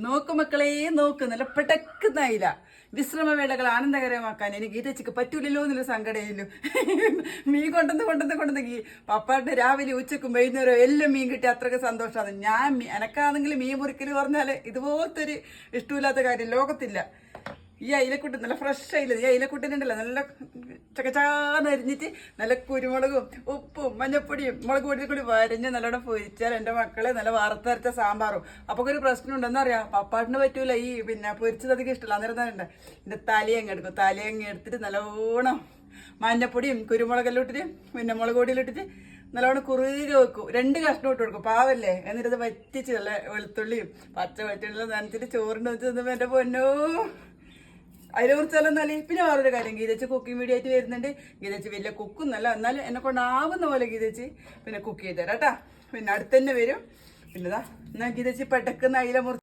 നോക്ക് മക്കളെ നോക്ക്, നല്ല പെടക്കുന്നായില്ല. വിശ്രമവേളകൾ ആനന്ദകരമാക്കാൻ എനിക്ക് ഗീതച്ചിക്ക് പറ്റൂലല്ലോ എന്നൊരു സങ്കടയില്ലു. മീൻ കൊണ്ടുവന്ന് പപ്പാട്ട് രാവിലെ ഉച്ചക്കും വൈകുന്നേരം എല്ലാം മീൻ കിട്ടി അത്രയ്ക്ക് സന്തോഷമാണ്. ഞാൻ എനക്കാണെങ്കിൽ മീൻ മുറിക്കൽ പറഞ്ഞാൽ ഇതുപോലത്തെ ഒരു ഇഷ്ടമില്ലാത്ത കാര്യം ലോകത്തില്ല. ഈ അയിലക്കുട്ടി നല്ല ഫ്രഷ് അയില, ഈ അയിലക്കുട്ടിനുണ്ടല്ലോ നല്ല ചകച്ചാന്ന് അരിഞ്ഞിട്ട് നല്ല കുരുമുളകും ഉപ്പും മഞ്ഞപ്പൊടിയും മുളക് പൊടിയിൽ കൂടി വരഞ്ഞ് നല്ലോണം പൊരിച്ചാൽ എൻ്റെ മക്കളെ നല്ല വറുത്തരച്ച സാമ്പാറും. അപ്പോൾ ഒരു പ്രശ്നം ഉണ്ടെന്നറിയാം, പപ്പാട്ടിന് പറ്റൂല ഈ പൊരിച്ചത് അധികം ഇഷ്ടമല്ല. അന്നേരം തന്നെ ഉണ്ട് എൻ്റെ തലയങ്ങ് എടുക്കും. തലയങ്ങ് എടുത്തിട്ട് നല്ലോണം മഞ്ഞപ്പൊടിയും കുരുമുളകെല്ലാം ഇട്ടിട്ട് മുളക് പൊടിയെല്ലാം ഇട്ടിട്ട് നല്ലോണം കുറുകി വെക്കും. 2 കഷ്ണം ഇട്ട് കൊടുക്കും, പാവല്ലേ. എന്നിട്ട് ഇത് വറ്റിച്ച് നല്ല വെളുത്തുള്ളിയും പച്ച വെളിച്ചുള്ളിയും നനച്ചിട്ട് ചോറിൻ്റെ വെച്ച് തിന്നുമ്പോൾ എൻ്റെ പൊന്നോ അതിനെ കുറിച്ചെല്ലാം. പിന്നെ വേറൊരു കാര്യം, ഗീതച്ച് കുക്കിംഗ് വീഡിയോ ആയിട്ട് വരുന്നുണ്ട്. ഗീതച്ച് വലിയ കുക്കൊന്നല്ല, എന്നാലും എന്നെ കൊണ്ടാവുന്ന പോലെ ഗീതച്ച് പിന്നെ കുക്ക് ചെയ്ത് തരാം കേട്ടാ. പിന്നെ അടുത്ത് തന്നെ വരും. പിന്നെതാ എന്നാൽ ഗീതച്ച് പെട്ടക്കുന്ന അയില മുറിച്ച്